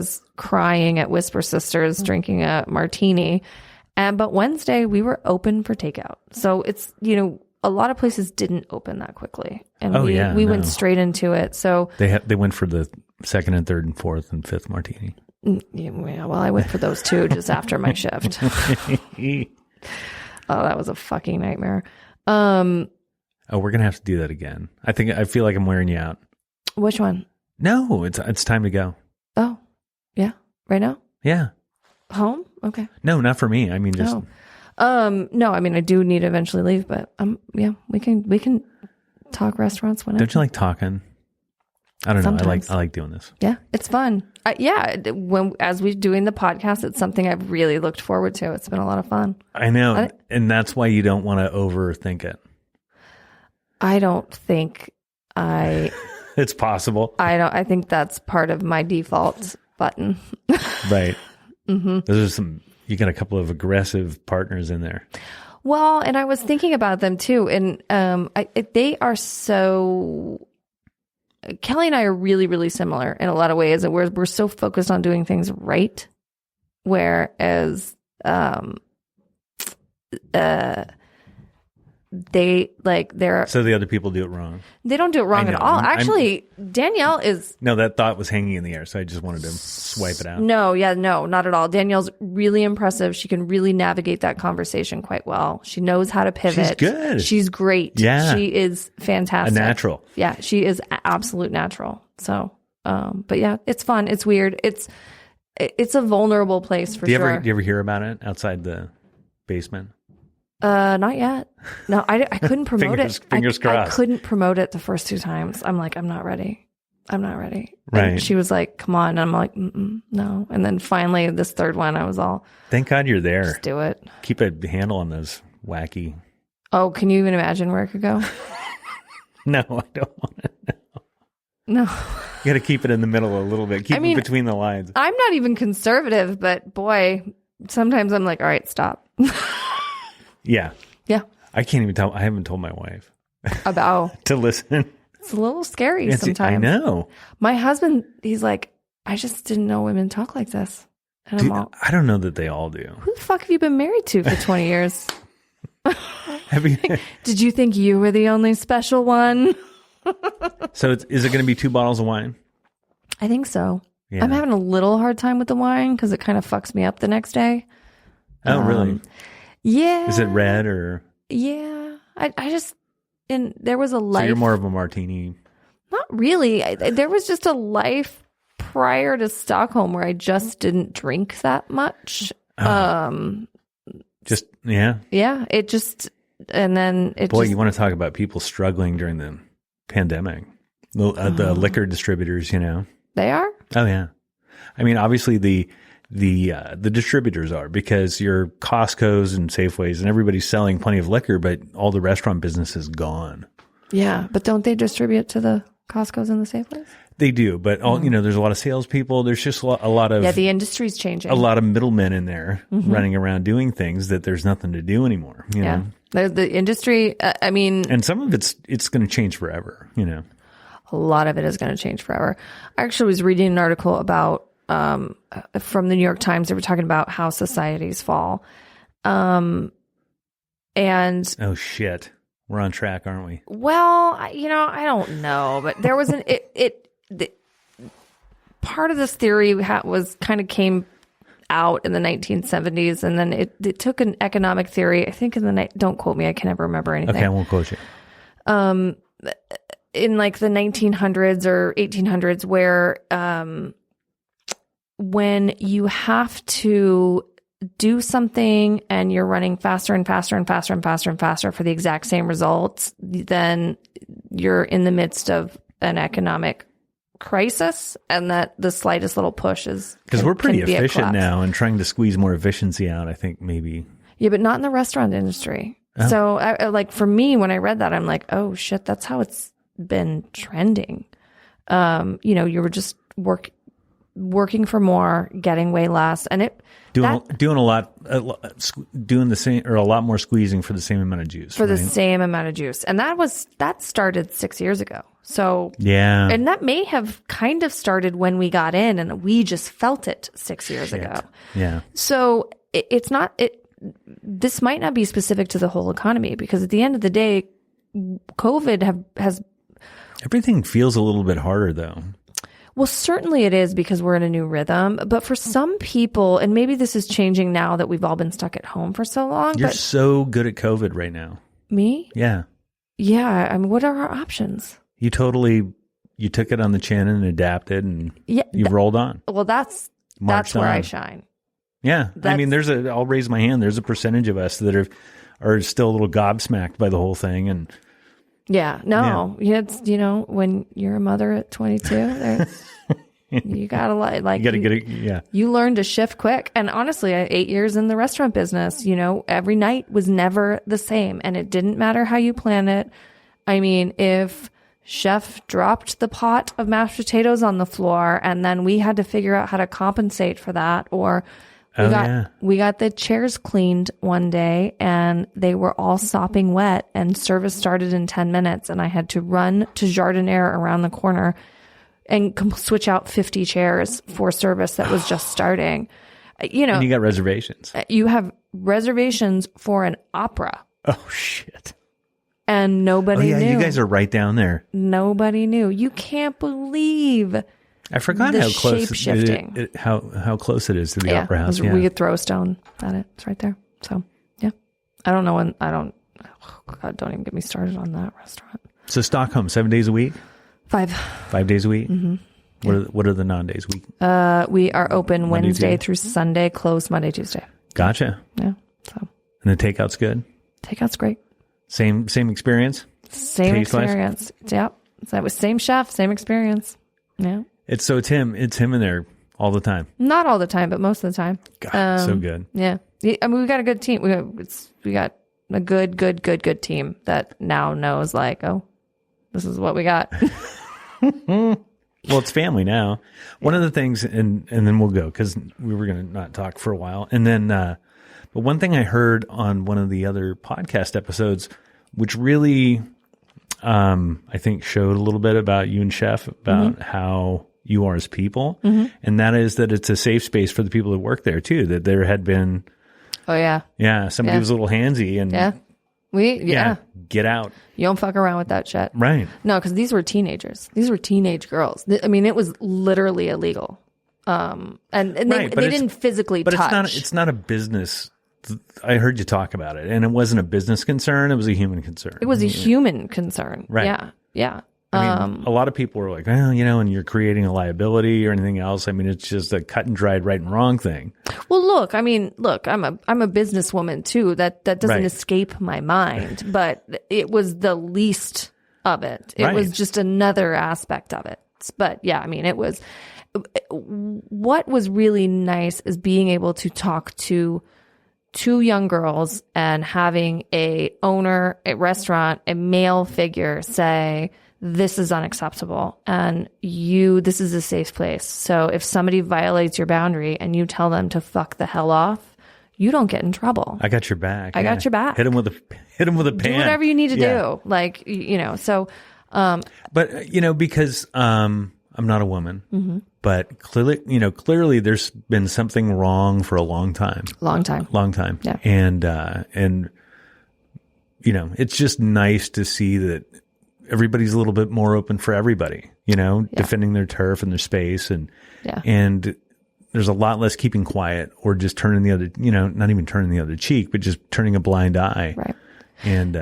was crying at Whisper Sisters, drinking a martini. But Wednesday we were open for takeout. So it's, a lot of places didn't open that quickly. And we went straight into it. So they went for the second and third and fourth and fifth martini. Yeah, well, I went for those too just after my shift. Oh, that was a fucking nightmare. We're going to have to do that again. I feel like I'm wearing you out. Which one? No, it's time to go. Oh, yeah. Right now? Yeah. Home? Okay. No, not for me. I mean, just. No, I mean, I do need to eventually leave, but yeah, we can talk restaurants whenever. Don't you like talking? I don't Sometimes. know. I like doing this. Yeah, it's fun. As we're doing the podcast, it's something I've really looked forward to. It's been a lot of fun. I know. And that's why you don't want to overthink it. I don't think it's possible. I think that's part of my default button. Right. Mm-hmm. Those are you got a couple of aggressive partners in there. Well, and I was thinking about them too. And they are so... Kelly and I are really, really similar in a lot of ways. We're so focused on doing things right. Whereas they're... So the other people do it wrong. They don't do it wrong at all. Actually, Danielle is... No, that thought was hanging in the air, so I just wanted to swipe it out. No, not at all. Danielle's really impressive. She can really navigate that conversation quite well. She knows how to pivot. She's good. She's great. Yeah. She is fantastic. A natural. Yeah, she is an absolute natural. So, but yeah, it's fun. It's weird. It's a vulnerable place for sure. Do you ever hear about it outside the basement? Not yet. No, I couldn't promote it. Fingers crossed. I couldn't promote it the first two times. I'm like, I'm not ready. Right. And she was like, come on. And I'm like, no. And then finally this third one, I was all, thank God you're there. Just do it. Keep a handle on those wacky. Oh, can you even imagine where it could go? No, I don't want to know. No. You got to keep it in the middle a little bit. Keep it between the lines. I'm not even conservative, but boy, sometimes I'm like, all right, stop. Yeah. Yeah. I can't even tell. I haven't told my wife about to listen. It's a little scary sometimes. I know. My husband, he's like, I just didn't know women talk like this. And Dude, I don't know that they all do. Who the fuck have you been married to for 20 years? Did you think you were the only special one? So is it going to be 2 bottles of wine? I think so. Yeah. I'm having a little hard time with the wine because it kind of fucks me up the next day. Oh, really? Yeah. Is it red or? Yeah. I just, and there was a life. So you're more of a martini. Not really. There was just a life prior to Stockholm where I just didn't drink that much. Just, yeah. Yeah. It just, and then it Boy, you want to talk about people struggling during the pandemic. The liquor distributors, They are? Oh, yeah. I mean, obviously the distributors are, because your Costco's and Safeways and everybody's selling plenty of liquor, but all the restaurant business is gone. Yeah, but don't they distribute to the Costco's and the Safeways? They do, but there's a lot of salespeople. There's just a lot of the industry's changing. A lot of middlemen in there running around doing things that there's nothing to do anymore. You know? The industry. And some of it's going to change forever. A lot of it is going to change forever. I actually was reading an article about. From the New York Times, they were talking about how societies fall. And oh shit, we're on track, aren't we? Well, I don't know, but there was part of this theory was kind of came out in the 1970s, and then it took an economic theory. I think don't quote me, I can never remember anything. Okay, I won't quote you. In like the 1900s or 1800s, where when you have to do something and you're running faster and faster and faster and faster and faster for the exact same results, then you're in the midst of an economic crisis, and that the slightest little push is because we're pretty efficient now and trying to squeeze more efficiency out. I think maybe. Yeah, but not in the restaurant industry. Oh. So for me, when I read that, I'm like, oh shit, that's how it's been trending. You were just working for more, getting way less, and doing a lot more squeezing for the same amount of juice. The same amount of juice, and that started 6 years ago. So, yeah. And that may have kind of started when we got in, and we just felt it 6 years ago. Yeah. So it's not, this might not be specific to the whole economy, because at the end of the day, COVID has. Everything feels a little bit harder though. Well, certainly it is, because we're in a new rhythm. But for some people, and maybe this is changing now that we've all been stuck at home for so long. You're so good at COVID right now. Me? Yeah. Yeah. I mean, what are our options? You took it on the chin and adapted, and you rolled on. Well, that's where I shine. Yeah. I mean, I'll raise my hand. There's a percentage of us that are still a little gobsmacked by the whole thing. And yeah, no, it's, when you're a mother at 22, you gotta like, you learn to shift quick. And honestly, 8 years in the restaurant business, every night was never the same, and it didn't matter how you plan it. I mean, if chef dropped the pot of mashed potatoes on the floor, and then we had to figure out how to compensate for that, or we got the chairs cleaned one day and they were all sopping wet, and service started in 10 minutes, and I had to run to Jardiniere around the corner and switch out 50 chairs for service that was just starting. And you got reservations. You have reservations for an opera. Oh shit. And nobody knew. You guys are right down there. Nobody knew. You can't believe. I forgot how close shape-shifting. How close it is to the Opera House. We could throw a stone at it. It's right there. So yeah, I don't know when. Oh God, don't even get me started on that restaurant. So Stockholm, 7 days a week. 5 days a week. Mm-hmm. What are the non-days week? We are open Wednesday through Sunday, closed Monday, Tuesday. Gotcha. Yeah. So. And the takeout's good. Takeout's great. Same experience. Same experience. Yep. So that was same chef, same experience. Yeah. It's him in there all the time. Not all the time, but most of the time. God, so good. Yeah. I mean, we got a good team. We got a good team that now knows, like, oh, this is what we got. Well, it's family now. One of the things, and then we'll go, because we were going to not talk for a while. And then, but one thing I heard on one of the other podcast episodes, which really, I think showed a little bit about you and Chef, about how you are as people. And that is that it's a safe space for the people that work there too, that there had been. Oh yeah. Yeah. Somebody was a little handsy, and get out. You don't fuck around with that shit. Right. No, because these were teenagers. These were teenage girls. I mean, it was literally illegal. And they didn't physically touch. But it's not a business. I heard you talk about it, and it wasn't a business concern. It was a human concern. It was a human concern. Right. Yeah. Yeah. I mean, a lot of people were like, well, and you're creating a liability or anything else. I mean, it's just a cut and dried right and wrong thing. Well, look, I'm a businesswoman too. That doesn't escape my mind, but it was the least of it. It was just another aspect of it. But yeah, I mean, it was, what was really nice is being able to talk to two young girls and having a restaurant, a male figure say, this is unacceptable, and this is a safe place. So if somebody violates your boundary and you tell them to fuck the hell off, you don't get in trouble. I got your back. I got your back. Hit him with a pan. Do whatever you need to do. Like, so. But, because I'm not a woman, but clearly there's been something wrong for a long time. Long time. Yeah. And it's just nice to see that everybody's a little bit more open for everybody, defending their turf and their space. And there's a lot less keeping quiet or just turning the other, not even turning the other cheek, but just turning a blind eye. Right. And,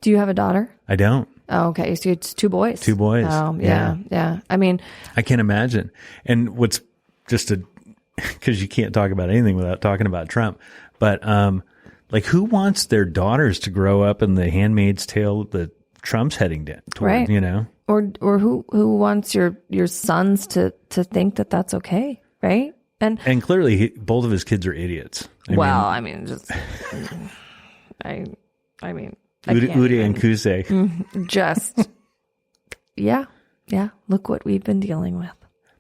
do you have a daughter? I don't. Oh, okay. So it's two boys. Two boys. Oh, yeah. I mean, I can't imagine. And what's because you can't talk about anything without talking about Trump, but, who wants their daughters to grow up in the Handmaid's Tale that Trump's heading toward, right. Or who wants your sons to think that that's okay, right? And clearly both of his kids are idiots. I mean, Udi and Kuse. Just yeah. Look what we've been dealing with.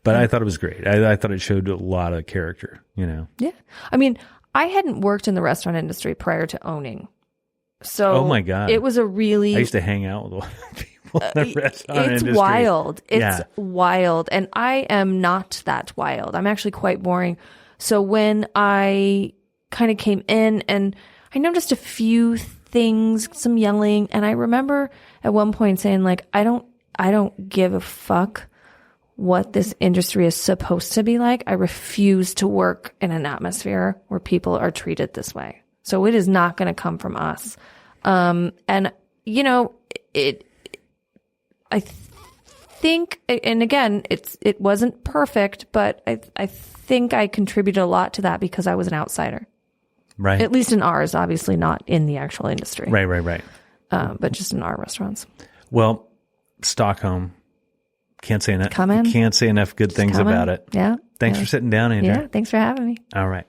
But I thought it was great. I thought it showed a lot of character. Yeah. I mean, I hadn't worked in the restaurant industry prior to owning. So, oh my God, it was a really. I used to hang out with a lot of people. people in the restaurant It's industry. wild. It's Yeah. wild. And I am not that wild. I'm actually quite boring. So when I kind of came in and I noticed a few things, some yelling, and I remember at one point saying like, I don't give a fuck what this industry is supposed to be like. I refuse to work in an atmosphere where people are treated this way. So it is not going to come from us. And you know, I think, and again, it wasn't perfect, but I think I contributed a lot to that because I was an outsider. Right. At least in ours, obviously not in the actual industry. Right. But just in our restaurants. Well, Stockholm, can't say enough. Come in. Can't say enough good things Come in. about it. Yeah. Thanks for sitting down, Andrea. Yeah. Thanks for having me. All right.